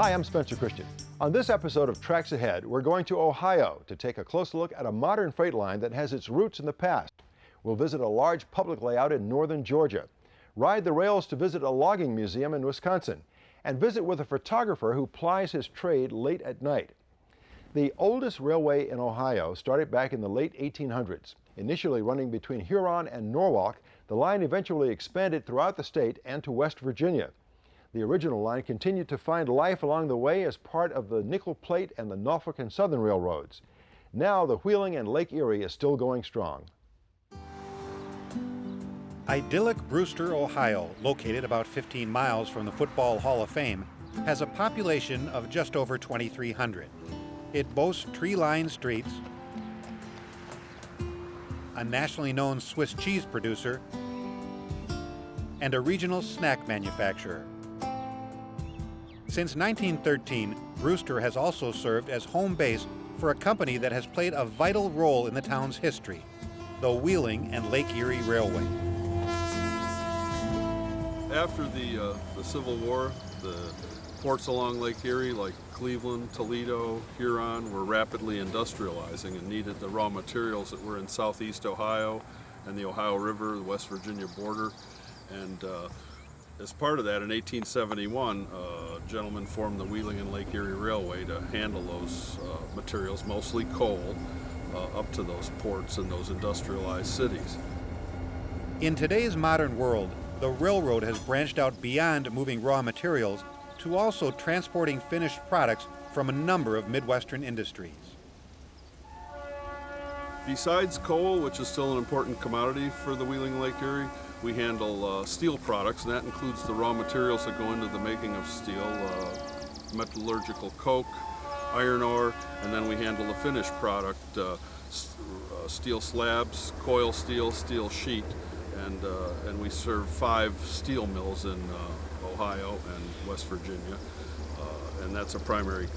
Hi, I'm Spencer Christian. On this episode of Tracks Ahead, we're going to Ohio to take a close look at a modern freight line that has its roots in the past. We'll visit a large public layout in northern Georgia, ride the rails to visit a logging museum in Wisconsin, and visit with a photographer who plies his trade late at night. The oldest railway in Ohio started back in the late 1800s. Initially running between Huron and Norwalk, the line eventually expanded throughout the state and to West Virginia. The original line continued to find life along the way as part of the Nickel Plate and the Norfolk and Southern Railroads. Now the Wheeling and Lake Erie is still going strong. Idyllic Brewster, Ohio, located about 15 miles from the Football Hall of Fame, has a population of just over 2,300. It boasts tree-lined streets, a nationally known Swiss cheese producer, and a regional snack manufacturer. Since 1913, Brewster has also served as home base for a company that has played a vital role in the town's history, the Wheeling and Lake Erie Railway. After the Civil War, the ports along Lake Erie, like Cleveland, Toledo, Huron, were rapidly industrializing and needed the raw materials that were in southeast Ohio and the Ohio River, the West Virginia border. And as part of that, in 1871, a gentleman formed the Wheeling and Lake Erie Railway to handle those materials, mostly coal, up to those ports and those industrialized cities. In today's modern world, the railroad has branched out beyond moving raw materials to also transporting finished products from a number of Midwestern industries. Besides coal, which is still an important commodity for the Wheeling Lake Erie, we handle steel products, and that includes the raw materials that go into the making of steel, metallurgical coke, iron ore, and then we handle the finished product, steel slabs, coil steel, steel sheet, and we serve 5 steel mills in Ohio and West Virginia, and that's a primary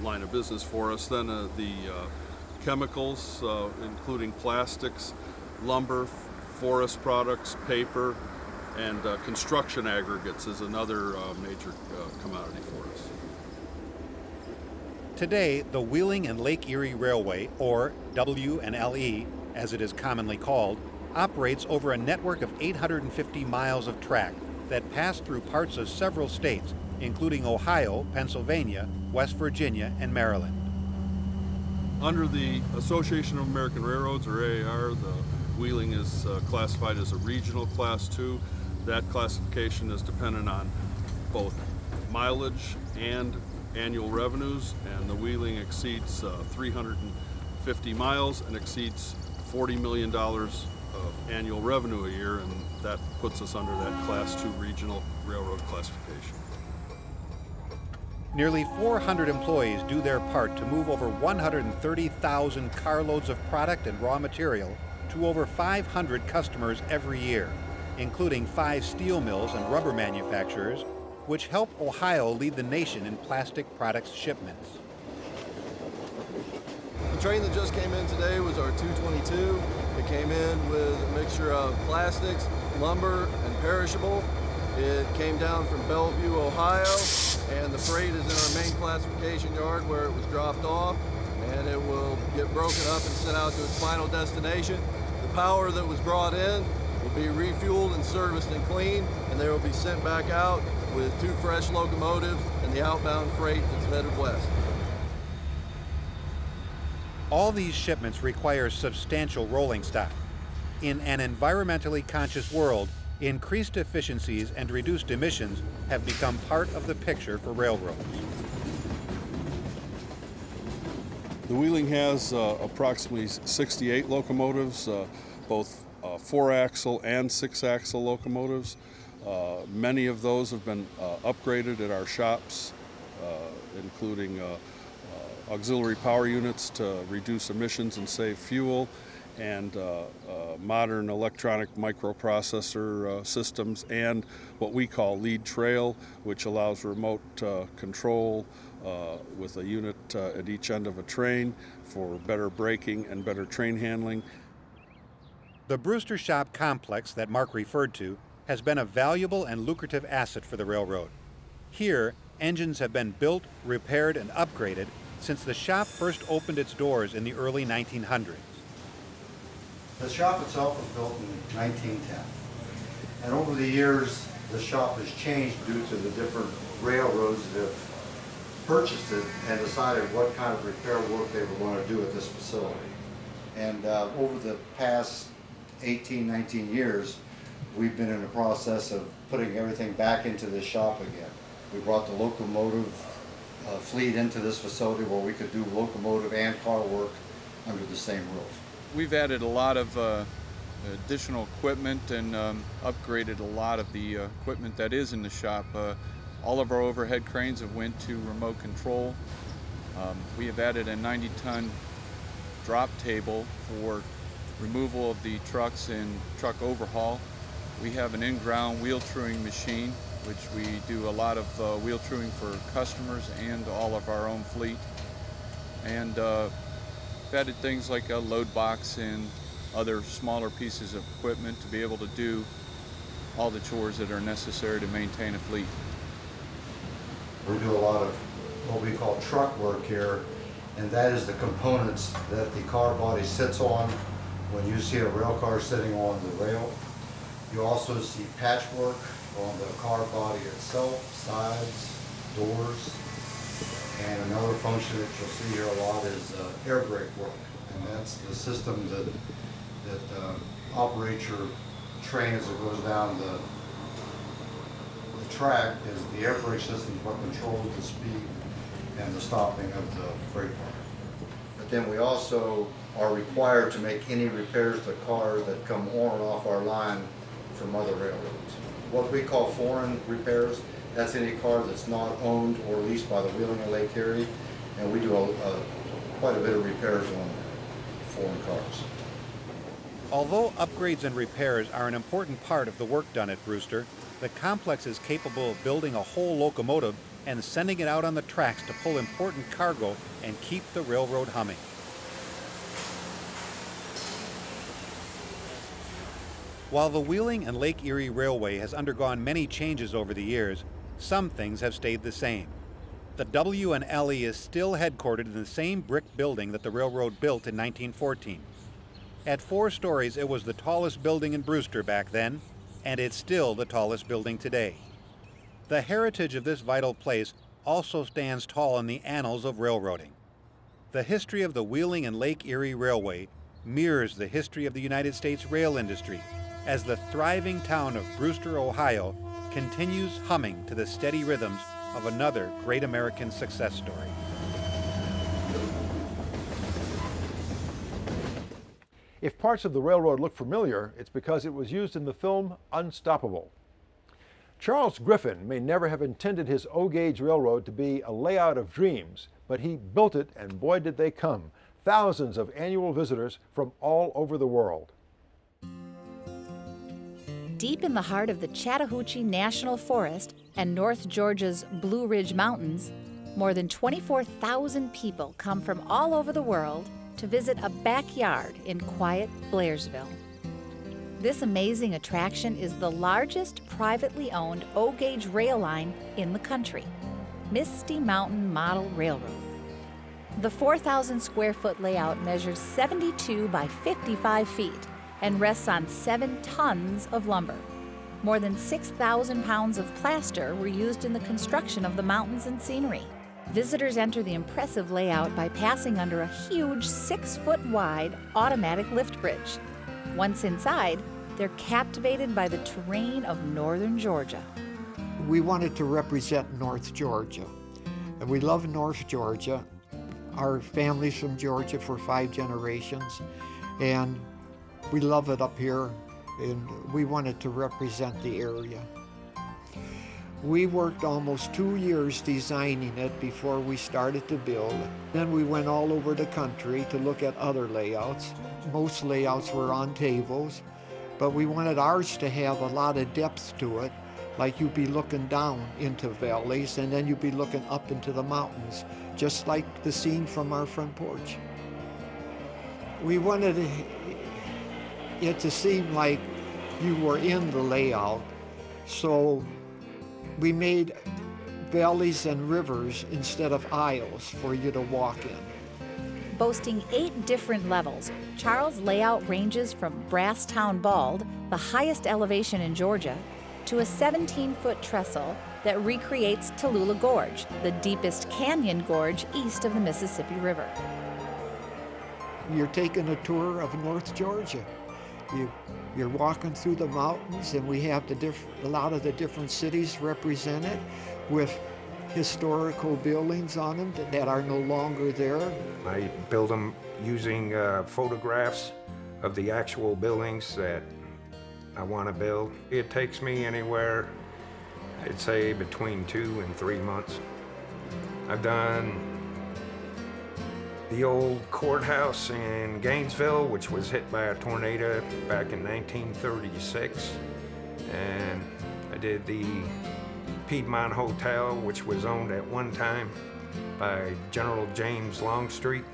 line of business for us. Then the chemicals, including plastics, lumber, forest products, paper, and construction aggregates is another major commodity for us. Today, the Wheeling and Lake Erie Railway, or W&LE as it is commonly called, operates over a network of 850 miles of track that pass through parts of several states, including Ohio, Pennsylvania, West Virginia, and Maryland. Under the Association of American Railroads, or AAR, the Wheeling is classified as a regional Class 2. That classification is dependent on both mileage and annual revenues, and the Wheeling exceeds 350 miles and exceeds $40 million of annual revenue a year, and that puts us under that Class 2 regional railroad classification. Nearly 400 employees do their part to move over 130,000 carloads of product and raw material to over 500 customers every year, including 5 steel mills and rubber manufacturers, which help Ohio lead the nation in plastic products shipments. The train that just came in today was our 222. It came in with a mixture of plastics, lumber, and perishable. It came down from Bellevue, Ohio, and the freight is in our main classification yard where it was dropped off, and it will get broken up and sent out to its final destination. The power that was brought in will be refueled and serviced and cleaned, and they will be sent back out with 2 fresh locomotives and the outbound freight that's headed west. All these shipments require substantial rolling stock. In an environmentally conscious world, increased efficiencies and reduced emissions have become part of the picture for railroads. The Wheeling has approximately 68 locomotives, both 4-axle and 6-axle locomotives. Many of those have been upgraded at our shops, including auxiliary power units to reduce emissions and save fuel, and modern electronic microprocessor systems, and what we call lead trail, which allows remote control with a unit at each end of a train for better braking and better train handling. The Brewster Shop complex that Mark referred to has been a valuable and lucrative asset for the railroad. Here, engines have been built, repaired, and upgraded since the shop first opened its doors in the early 1900s. The shop itself was built in 1910. And over the years, the shop has changed due to the different railroads that have purchased it and decided what kind of repair work they were going to do at this facility. And over the past 18, 19 years, we've been in the process of putting everything back into this shop again. We brought the locomotive fleet into this facility where we could do locomotive and car work under the same roof. We've added a lot of additional equipment and upgraded a lot of the equipment that is in the shop. All of our overhead cranes have went to remote control. We have added a 90-ton drop table for removal of the trucks and truck overhaul. We have an in-ground wheel truing machine, which we do a lot of wheel truing for customers and all of our own fleet. And we've added things like a load box and other smaller pieces of equipment to be able to do all the chores that are necessary to maintain a fleet. We do a lot of what we call truck work here, and that is the components that the car body sits on when you see a rail car sitting on the rail. You also see patchwork on the car body itself, sides, doors, and another function that you'll see here a lot is air brake work, and that's the system that operates your train as it goes down the track. Is the air brake system what controls the speed and the stopping of the freight car. But then we also are required to make any repairs to cars that come on or off our line from other railroads. What we call foreign repairs, that's any car that's not owned or leased by the Wheeling and Lake Erie, and we do quite a bit of repairs on foreign cars. Although upgrades and repairs are an important part of the work done at Brewster, the complex is capable of building a whole locomotive and sending it out on the tracks to pull important cargo and keep the railroad humming. While the Wheeling and Lake Erie Railway has undergone many changes over the years, some things have stayed the same. The W&LE is still headquartered in the same brick building that the railroad built in 1914. At 4 stories, it was the tallest building in Brewster back then, and it's still the tallest building today. The heritage of this vital place also stands tall in the annals of railroading. The history of the Wheeling and Lake Erie Railway mirrors the history of the United States rail industry, as the thriving town of Brewster, Ohio, continues humming to the steady rhythms of another great American success story. If parts of the railroad look familiar, it's because it was used in the film Unstoppable. Charles Griffin may never have intended his O-gauge railroad to be a layout of dreams, but he built it, and boy did they come. Thousands of annual visitors from all over the world. Deep in the heart of the Chattahoochee National Forest and North Georgia's Blue Ridge Mountains, more than 24,000 people come from all over the world to visit a backyard in quiet Blairsville. This amazing attraction is the largest privately owned O-gauge rail line in the country, Misty Mountain Model Railroad. The 4,000 square foot layout measures 72 by 55 feet and rests on 7 tons of lumber. More than 6,000 pounds of plaster were used in the construction of the mountains and scenery. Visitors enter the impressive layout by passing under a huge 6-foot-wide automatic lift bridge. Once inside, they're captivated by the terrain of northern Georgia. We wanted to represent North Georgia, and we love North Georgia. Our family's from Georgia for 5 generations, and we love it up here, and we wanted to represent the area. We worked almost 2 years designing it before we started to build. Then we went all over the country to look at other layouts. Most layouts were on tables, but we wanted ours to have a lot of depth to it, like you'd be looking down into valleys and then you'd be looking up into the mountains, just like the scene from our front porch. We wanted it to seem like you were in the layout, so we made valleys and rivers instead of aisles for you to walk in. Boasting 8 different levels, Charles' layout ranges from Brasstown Bald, the highest elevation in Georgia, to a 17-foot trestle that recreates Tallulah Gorge, the deepest canyon gorge east of the Mississippi River. You're taking a tour of North Georgia. You're walking through the mountains, and we have a lot of the different cities represented with historical buildings on them that are no longer there. I build them using photographs of the actual buildings that I want to build. It takes me anywhere, I'd say, between 2 and 3 months. I've done the old courthouse in Gainesville, which was hit by a tornado back in 1936. And I did the Piedmont Hotel, which was owned at one time by General James Longstreet.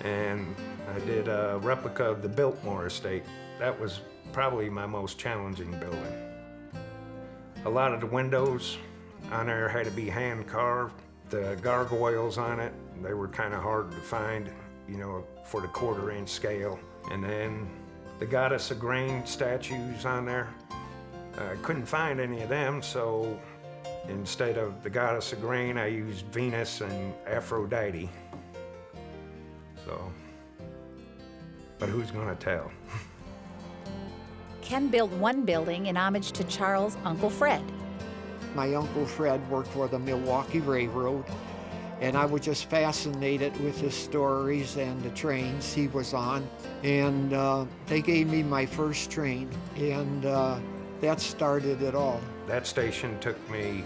And I did a replica of the Biltmore Estate. That was probably my most challenging building. A lot of the windows on there had to be hand carved. The gargoyles on it, they were kind of hard to find, you know, for the 1/4-inch scale. And then the Goddess of Grain statues on there, I couldn't find any of them, so instead of the Goddess of Grain, I used Venus and Aphrodite. So, but who's gonna tell? Ken built one building in homage to Charles' Uncle Fred. My Uncle Fred worked for the Milwaukee Railroad, and I was just fascinated with his stories and the trains he was on. And they gave me my first train, and that started it all. That station took me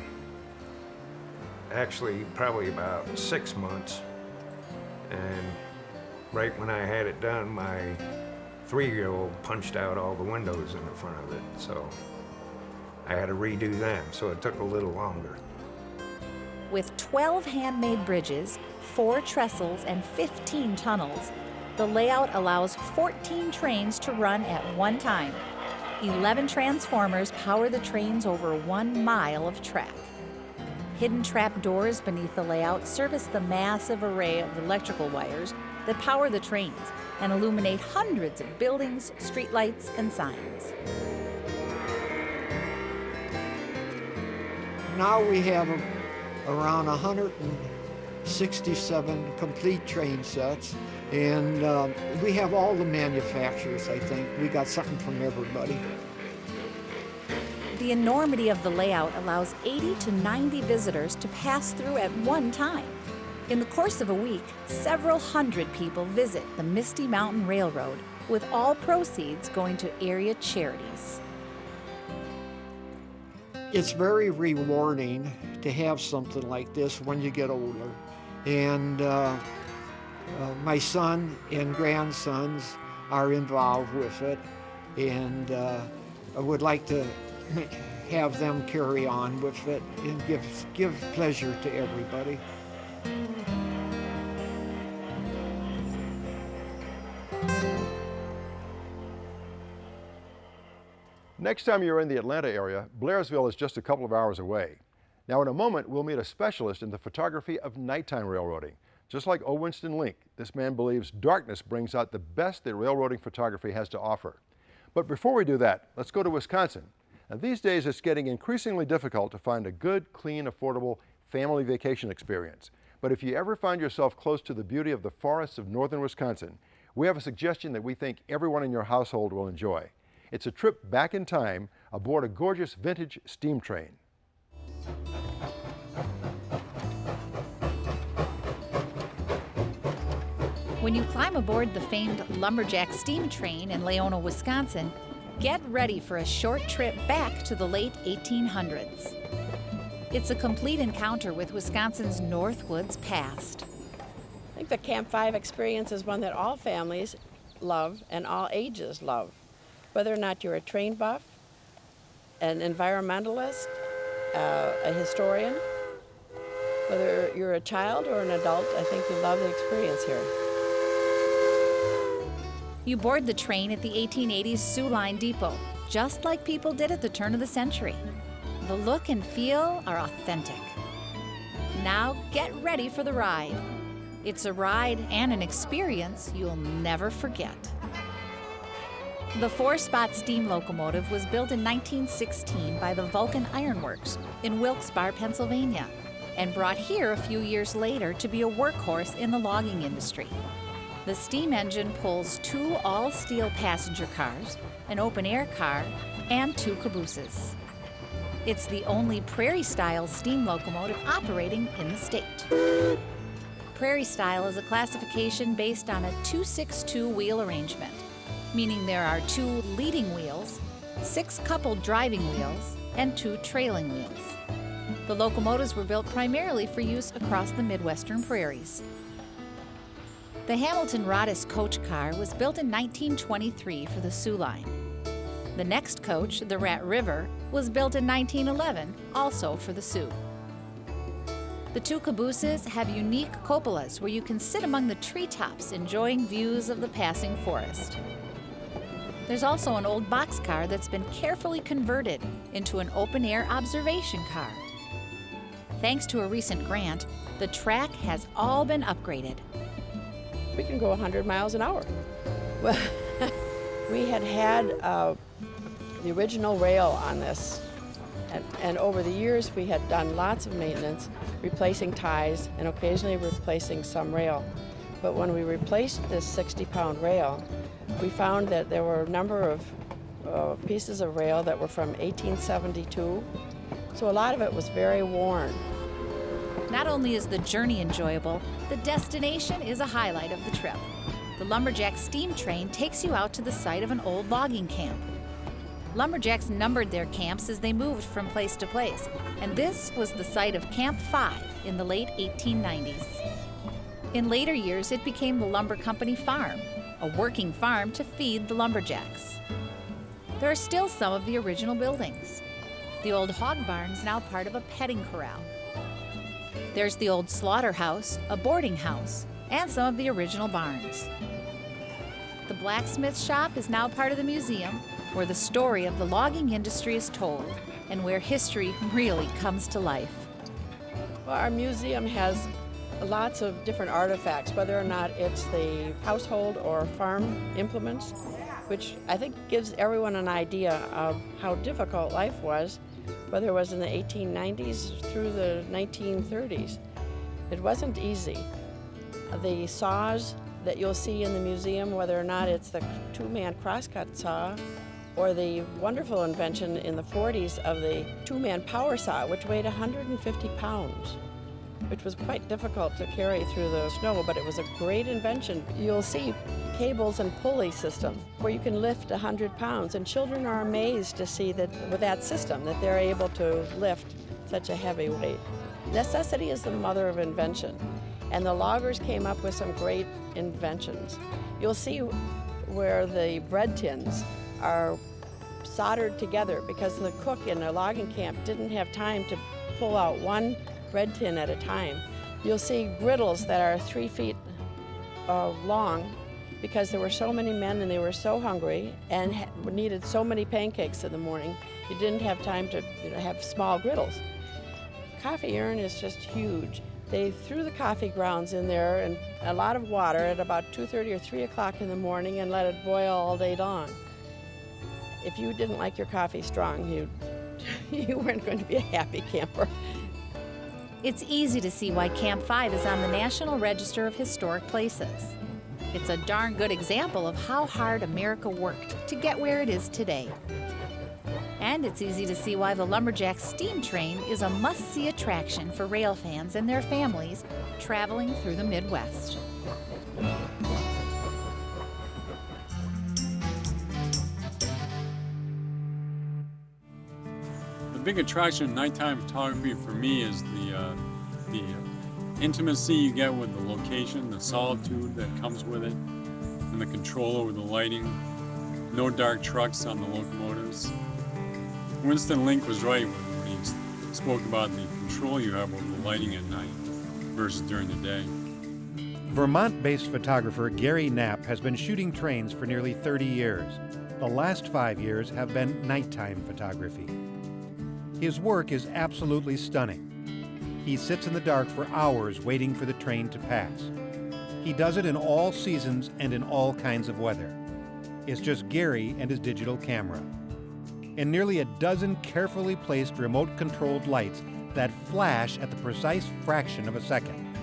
actually probably about 6 months. And right when I had it done, my 3-year-old punched out all the windows in the front of it. So I had to redo them, so it took a little longer. With 12 handmade bridges, 4 trestles, and 15 tunnels, the layout allows 14 trains to run at one time. 11 transformers power the trains over 1 mile of track. Hidden trap doors beneath the layout service the massive array of electrical wires that power the trains and illuminate hundreds of buildings, streetlights, and signs. Now we have around 167 complete train sets, and we have all the manufacturers, I think. We got something from everybody. The enormity of the layout allows 80 to 90 visitors to pass through at one time. In the course of a week, several hundred people visit the Misty Mountain Railroad, with all proceeds going to area charities. It's very rewarding to have something like this when you get older. And my son and grandsons are involved with it, and I would like to have them carry on with it and give pleasure to everybody. Next time you're in the Atlanta area, Blairsville is just a couple of hours away. Now in a moment, we'll meet a specialist in the photography of nighttime railroading. Just like O. Winston Link, this man believes darkness brings out the best that railroading photography has to offer. But before we do that, let's go to Wisconsin. Now these days it's getting increasingly difficult to find a good, clean, affordable family vacation experience. But if you ever find yourself close to the beauty of the forests of northern Wisconsin, we have a suggestion that we think everyone in your household will enjoy. It's a trip back in time aboard a gorgeous vintage steam train. When you climb aboard the famed Lumberjack steam train in Leona, Wisconsin, get ready for a short trip back to the late 1800s. It's a complete encounter with Wisconsin's Northwoods past. I think the Camp 5 experience is one that all families love and all ages love. Whether or not you're a train buff, an environmentalist, a historian, whether you're a child or an adult, I think you love the experience here. You board the train at the 1880s Sioux Line Depot, just like people did at the turn of the century. The look and feel are authentic. Now get ready for the ride. It's a ride and an experience you'll never forget. The 4-spot steam locomotive was built in 1916 by the Vulcan Iron Works in Wilkes-Barre, Pennsylvania, and brought here a few years later to be a workhorse in the logging industry. The steam engine pulls 2 all-steel passenger cars, an open-air car, and 2 cabooses. It's the only prairie-style steam locomotive operating in the state. Prairie-style is a classification based on a 2-6-2 wheel arrangement, meaning there are 2 leading wheels, 6 coupled driving wheels, and 2 trailing wheels. The locomotives were built primarily for use across the Midwestern prairies. The Hamilton Roddus coach car was built in 1923 for the Sioux Line. The next coach, the Rat River, was built in 1911, also for the Sioux. The 2 cabooses have unique cupolas where you can sit among the treetops enjoying views of the passing forest. There's also an old boxcar that's been carefully converted into an open-air observation car. Thanks to a recent grant, the track has all been upgraded. We can go 100 miles an hour. Well, we had the original rail on this, and over the years we had done lots of maintenance, replacing ties and occasionally replacing some rail. But when we replaced this 60-pound rail, we found that there were a number of pieces of rail that were from 1872, so a lot of it was very worn. Not only is the journey enjoyable, the destination is a highlight of the trip. The Lumberjack steam train takes you out to the site of an old logging camp. Lumberjacks numbered their camps as they moved from place to place, and this was the site of Camp 5 in the late 1890s. In later years, it became the Lumber Company Farm, a working farm to feed the lumberjacks. There are still some of the original buildings. The old hog barn is now part of a petting corral. There's the old slaughterhouse, a boarding house, and some of the original barns. The blacksmith shop is now part of the museum, where the story of the logging industry is told and where history really comes to life. Well, our museum has lots of different artifacts, whether or not it's the household or farm implements, which I think gives everyone an idea of how difficult life was, whether it was in the 1890s through the 1930s. It wasn't easy. The saws that you'll see in the museum, whether or not it's the 2-man crosscut saw or the wonderful invention in the 40s of the 2-man power saw, which weighed 150 pounds, which was quite difficult to carry through the snow, but it was a great invention. You'll see cables and pulley system where you can lift 100 pounds, and children are amazed to see that with that system that they're able to lift such a heavy weight. Necessity is the mother of invention, and the loggers came up with some great inventions. You'll see where the bread tins are soldered together because the cook in a logging camp didn't have time to pull out one bread tin at a time. You'll see griddles that are 3 feet long because there were so many men and they were so hungry and needed so many pancakes in the morning. You didn't have time to have small griddles. Coffee urn is just huge. They threw the coffee grounds in there and a lot of water at about 2:30 or 3 o'clock in the morning and let it boil all day long. If you didn't like your coffee strong, you weren't going to be a happy camper. It's easy to see why Camp 5 is on the National Register of Historic Places. It's a darn good example of how hard America worked to get where it is today. And it's easy to see why the Lumberjack steam train is a must-see attraction for rail fans and their families traveling through the Midwest. The big attraction in nighttime photography for me is the intimacy you get with the location, the solitude that comes with it, and the control over the lighting. No dark trucks on the locomotives. Winston Link was right when he spoke about the control you have over the lighting at night versus during the day. Vermont-based photographer Gary Knapp has been shooting trains for nearly 30 years. The last 5 years have been nighttime photography. His work is absolutely stunning. He sits in the dark for hours waiting for the train to pass. He does it in all seasons and in all kinds of weather. It's just Gary and his digital camera. And nearly a dozen carefully placed remote-controlled lights that flash at the precise fraction of a second.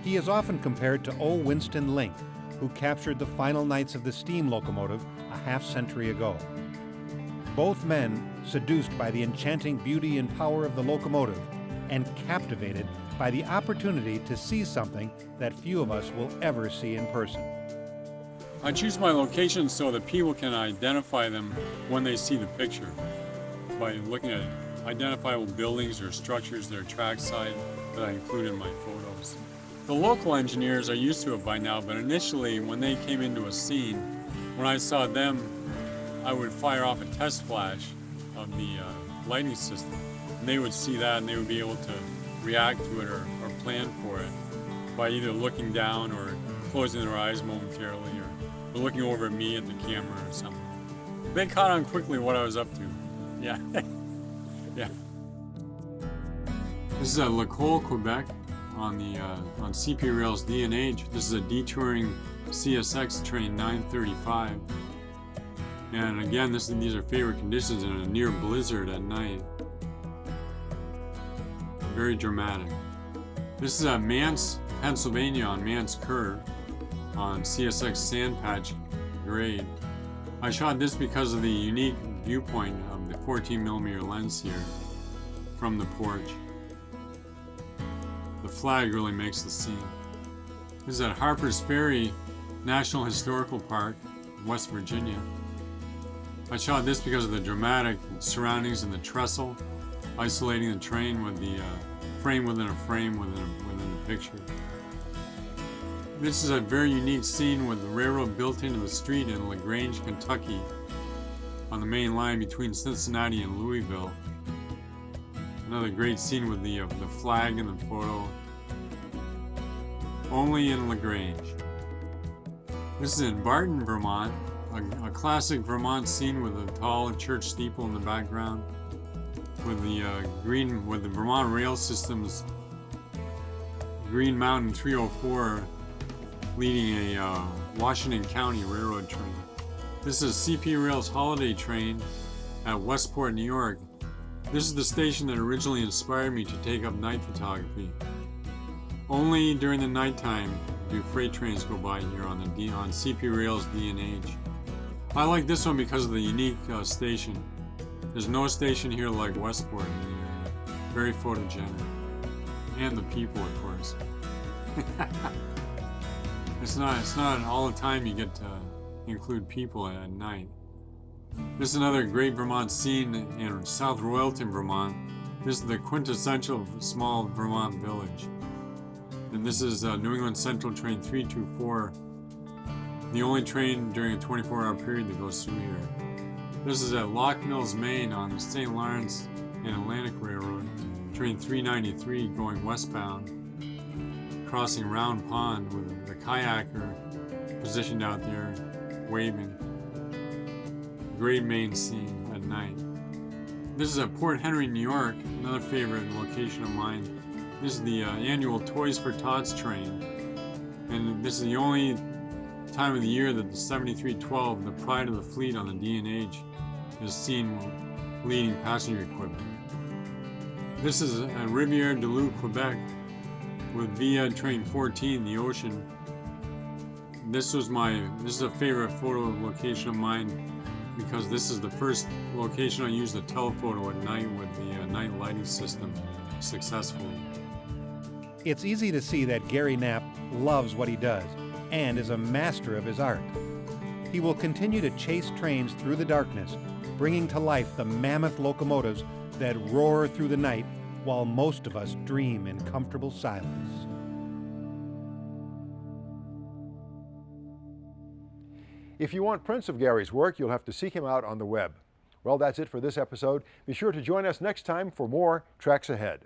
He is often compared to O. Winston Link, who captured the final nights of the steam locomotive a half-century ago. Both men seduced by the enchanting beauty and power of the locomotive and captivated by the opportunity to see something that few of us will ever see in person. I choose my locations so that people can identify them when they see the picture by looking at identifiable buildings or structures that are trackside that I include in my photos. The local engineers are used to it by now, but initially when they came into a scene, when I saw them, I would fire off a test flash of the lighting system. And they would see that and they would be able to react to it or plan for it by either looking down or closing their eyes momentarily or looking over at me at the camera or something. They caught on quickly what I was up to. Yeah. Yeah. This is at Lacole, Quebec on CP Rail's D&H. This is a detouring CSX train 935. And again, these are favorite conditions in a near blizzard at night. Very dramatic. This is at Mance, Pennsylvania on Mance Curve on CSX Sand Patch grade. I shot this because of the unique viewpoint of the 14mm lens here from the porch. The flag really makes the scene. This is at Harper's Ferry National Historical Park, West Virginia. I shot this because of the dramatic surroundings and the trestle, isolating the train with the frame within a frame within the picture. This is a very unique scene with the railroad built into the street in LaGrange, Kentucky, on the main line between Cincinnati and Louisville. Another great scene with the flag in the photo. Only in LaGrange. This is in Barton, Vermont, a classic Vermont scene with a tall church steeple in the background, with the Vermont Rail System's Green Mountain 304 leading a Washington County Railroad train. This is CP Rail's holiday train at Westport, New York. This is the station that originally inspired me to take up night photography. Only during the nighttime do freight trains go by here on CP Rail's D&H. I like this one because of the unique station. There's no station here like Westport in the area. Very photogenic. And the people, of course. It's not all the time you get to include people at night. This is another great Vermont scene in South Royalton, Vermont. This is the quintessential small Vermont village. And this is New England Central Train 324, the only train during a 24-hour period that goes through here. This is at Lock Mills, Maine on the St. Lawrence and Atlantic Railroad, train 393 going westbound, crossing Round Pond with the kayaker positioned out there, waving. Great Maine scene at night. This is at Port Henry, New York, another favorite location of mine. This is the annual Toys for Tots train. And this is the only time of the year that the 7312, the pride of the fleet on the D&H, is seen leading passenger equipment. This is at Riviere du Loup, Quebec, with Via Train 14, the ocean. This is a favorite photo location of mine because this is the first location I used a telephoto at night with the night lighting system successfully. It's easy to see that Gary Knapp loves what he does and is a master of his art. He will continue to chase trains through the darkness, bringing to life the mammoth locomotives that roar through the night while most of us dream in comfortable silence. If you want prints of Gary's work, you'll have to seek him out on the web. Well, that's it for this episode. Be sure to join us next time for more Tracks Ahead.